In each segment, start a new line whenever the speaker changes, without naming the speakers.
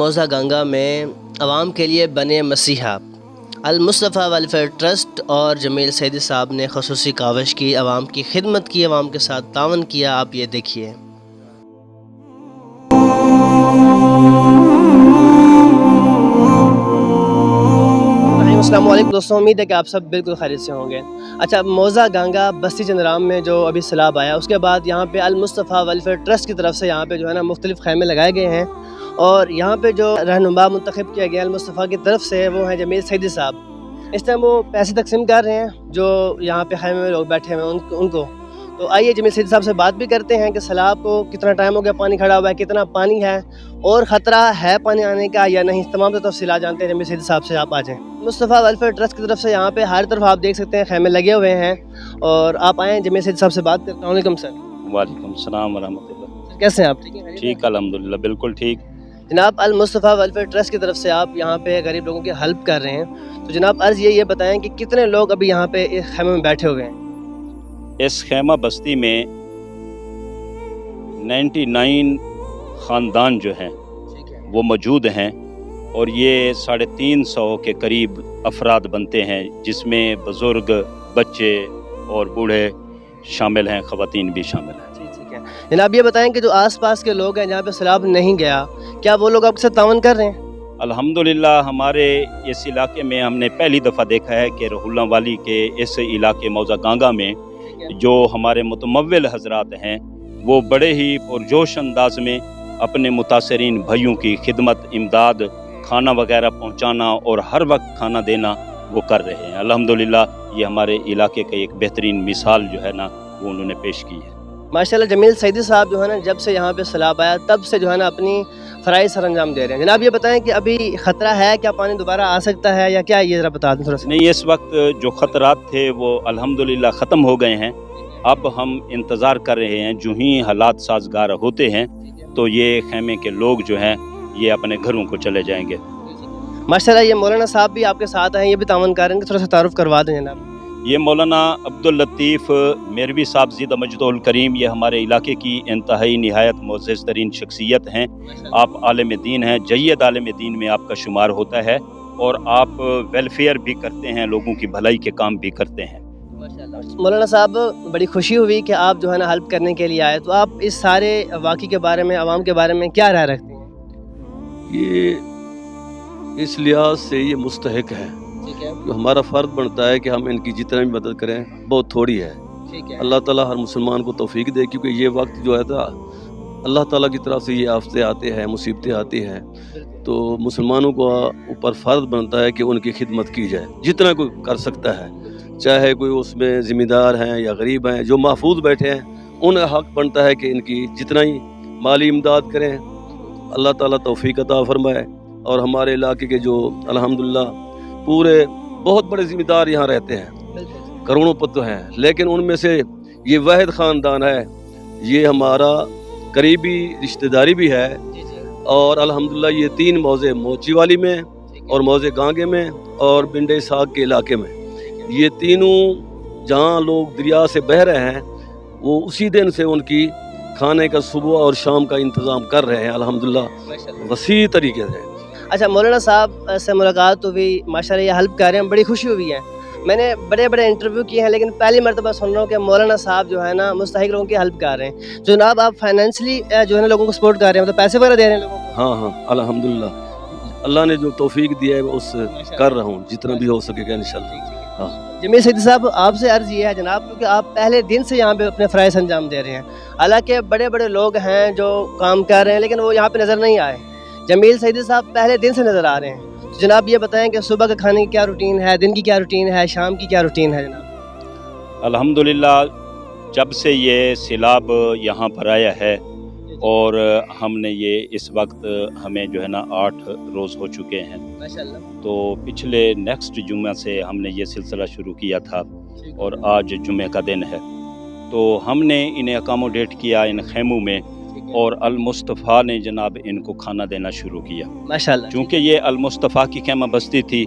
موزہ گنگا میں عوام کے لیے بنے مسیحا المصطفیٰ ویلفیئر ٹرسٹ اور جمیل سیدی صاحب نے خصوصی کاوش کی، عوام کی خدمت کی، عوام کے ساتھ تعاون کیا. آپ یہ دیکھیے. السلام علیکم دوستوں، امید ہے کہ آپ سب بالکل خیریت سے ہوں گے. اچھا، موزہ گنگا بستی چندرام میں جو ابھی سیلاب آیا اس کے بعد یہاں پہ المصطفیٰ ویلفیئر ٹرسٹ کی طرف سے یہاں پہ جو ہے نا مختلف خیمے لگائے گئے ہیں، اور یہاں پہ جو رہنما منتخب کیا گیا المصطفیٰ کی طرف سے وہ ہیں جمیل سیدی صاحب. اس ٹائم وہ پیسے تقسیم کر رہے ہیں جو یہاں پہ خیمے میں لوگ بیٹھے ہوئے ہیں ان کو. تو آئیے جمیل سیدی صاحب سے بات بھی کرتے ہیں کہ سیلاب کو کتنا ٹائم ہو گیا پانی کھڑا ہوا ہے، کتنا پانی ہے اور خطرہ ہے پانی آنے کا یا نہیں. تمام تفصیلات جانتے ہیں جمیل سیدی صاحب سے. آپ آ جائیں. مصطفیٰ ویلفیئر ٹرسٹ کی طرف سے یہاں پہ ہر طرف آپ دیکھ سکتے ہیں خیمے لگے ہوئے ہیں، اور آپ آئیں جمیل سیدی صاحب سے بات کرتے ہیں. السلام علیکم سر.
وعلیکم السلام ورحمۃ اللہ.
کیسے ہیں آپ؟
ٹھیک الحمدللہ، بالکل ٹھیک.
جناب، المصطفیٰ ویلفیئر ٹرسٹ کی طرف سے آپ یہاں پہ غریب لوگوں کی ہیلپ کر رہے ہیں، تو جناب عرض یہ بتائیں کہ کتنے لوگ ابھی یہاں پہ اس خیمے میں بیٹھے ہوئے ہیں؟
اس خیمہ بستی میں 99 خاندان جو ہیں وہ موجود ہیں، اور یہ 350 کے قریب افراد بنتے ہیں، جس میں بزرگ، بچے اور بوڑھے شامل ہیں، خواتین بھی شامل ہیں.
ٹھیک ہے جناب، یہ بتائیں کہ جو آس پاس کے لوگ ہیں جہاں پہ سیلاب نہیں گیا، کیا وہ لوگ آپ کے ساتھ تعاون کر رہے ہیں؟
الحمدللہ ہمارے اس علاقے میں ہم نے پہلی دفعہ دیکھا ہے کہ رحولہ والی کے اس علاقے موزہ گنگا میں جو ہمارے متمول حضرات ہیں وہ بڑے ہی پرجوش انداز میں اپنے متاثرین بھائیوں کی خدمت، امداد، کھانا وغیرہ پہنچانا اور ہر وقت کھانا دینا وہ کر رہے ہیں. الحمدللہ یہ ہمارے علاقے کا ایک بہترین مثال جو ہے نا وہ انہوں نے پیش کی ہے.
ماشاءاللہ جمیل سیدی صاحب جو ہے نا جب سے یہاں پہ سیلاب آیا تب سے جو ہے نا اپنی فرائض سر انجام دے رہے ہیں. جناب یہ بتائیں کہ ابھی خطرہ ہے، کیا پانی دوبارہ آ سکتا ہے یا کیا؟ یہ ذرا بتا دیں تھوڑا سا.
نہیں، اس وقت جو خطرات تھے وہ الحمدللہ ختم ہو گئے ہیں. اب ہم انتظار کر رہے ہیں، جو ہی حالات سازگار ہوتے ہیں تو یہ خیمے کے لوگ جو ہیں یہ اپنے گھروں کو چلے جائیں گے.
ماشاءاللہ یہ مولانا صاحب بھی آپ کے ساتھ ہیں، یہ بھی تعاون کر رہے ہیں، تھوڑا سا تعارف کروا دیں جناب.
یہ مولانا عبداللطیف میروی صاحب زیدہ مجدہ الکریم، یہ ہمارے علاقے کی انتہائی نہایت معزز ترین شخصیت ہیں. آپ عالم دین ہیں، جید عالم دین میں آپ کا شمار ہوتا ہے، اور آپ ویلفیئر بھی کرتے ہیں، لوگوں کی بھلائی کے کام بھی کرتے ہیں.
مولانا صاحب بڑی خوشی ہوئی کہ آپ جو ہے نا ہیلپ کرنے کے لیے آئے، تو آپ اس سارے واقعے کے بارے میں، عوام کے بارے میں کیا رائے رکھتے ہیں؟
یہ اس لحاظ سے یہ مستحق ہے کہ ہمارا فرض بنتا ہے کہ ہم ان کی جتنا بھی مدد کریں بہت تھوڑی ہے. اللہ تعالیٰ ہر مسلمان کو توفیق دے، کیونکہ یہ وقت جو ہے تھا اللہ تعالیٰ کی طرف سے یہ آفتے آتے ہیں، مصیبتیں آتی ہیں، تو مسلمانوں کو اوپر فرض بنتا ہے کہ ان کی خدمت کی جائے جتنا کوئی کر سکتا ہے، چاہے کوئی اس میں ذمہ دار ہیں یا غریب ہیں، جو محفوظ بیٹھے ہیں ان کا حق بنتا ہے کہ ان کی جتنا ہی مالی امداد کریں. اللہ تعالیٰ توفیق عطا فرمائے. اور ہمارے علاقے کے جو الحمدللہ پورے بہت بڑے ذمہ دار یہاں رہتے ہیں، کروڑوں پتو ہیں، لیکن ان میں سے یہ واحد خاندان ہے، یہ ہمارا قریبی رشتہ داری بھی ہے. اور الحمدللہ یہ 3 موضع موچی والی میں اور موضع گانگے میں اور بنڈے ساگ کے علاقے میں، یہ تینوں جہاں لوگ دریا سے بہہ رہے ہیں وہ اسی دن سے ان کی کھانے کا صبح اور شام کا انتظام کر رہے ہیں الحمدللہ وسیع طریقے سے.
اچھا، مولانا صاحب سے ملاقات ہوئی، ماشاءاللہ یہ ہیلپ کر رہے ہیں، بڑی خوشی ہوئی ہے. میں نے بڑے بڑے انٹرویو کیے ہیں لیکن پہلی مرتبہ سن رہا ہوں کہ مولانا صاحب جو ہے نا مستحق لوگوں کی ہیلپ کر رہے ہیں. جناب آپ فائنینشلی جو ہے نا لوگوں کو سپورٹ کر رہے ہیں، مطلب پیسے وغیرہ دے رہے ہیں لوگوں کو؟
ہاں الحمدللہ اللہ نے جو توفیق دیا ہے میں اس سے کر رہا ہوں جتنا بھی ہو سکے گا انشاءاللہ. ہاں
جمیل سیدی صاحب آپ سے عرض یہ ہے جناب، کیونکہ آپ پہلے دن سے یہاں پہ اپنے فرائض انجام دے رہے ہیں، حالانکہ بڑے بڑے لوگ ہیں جو کام کر رہے ہیں لیکن وہ یہاں پہ نظر نہیں آئے. جمیل سیدی صاحب پہلے دن سے نظر آ رہے ہیں. تو جناب یہ بتائیں کہ صبح کے کھانے کی کیا روٹین ہے، دن کی کیا روٹین ہے، شام کی کیا روٹین ہے جناب؟
الحمدللہ جب سے یہ سیلاب یہاں پر آیا ہے اور ہم نے یہ اس وقت ہمیں جو ہے نا 8 روز ہو چکے ہیں،
ماشاءاللہ.
تو پچھلے نیکسٹ جمعہ سے ہم نے یہ سلسلہ شروع کیا تھا اور آج جمعہ کا دن ہے. تو ہم نے انہیں اکاموڈیٹ کیا ان خیموں میں، اور المصطفیٰ نے جناب ان کو کھانا دینا شروع کیا.
ماشاءاللہ.
چونکہ یہ المصطفیٰ کی خیمہ بستی تھی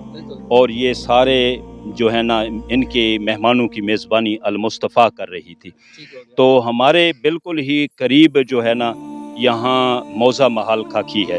اور یہ سارے جو ہے نا ان کے مہمانوں کی میزبانی المصطفیٰ کر رہی تھی. تو ہمارے بالکل ہی قریب جو ہے نا یہاں موزہ محل کھاکی ہے،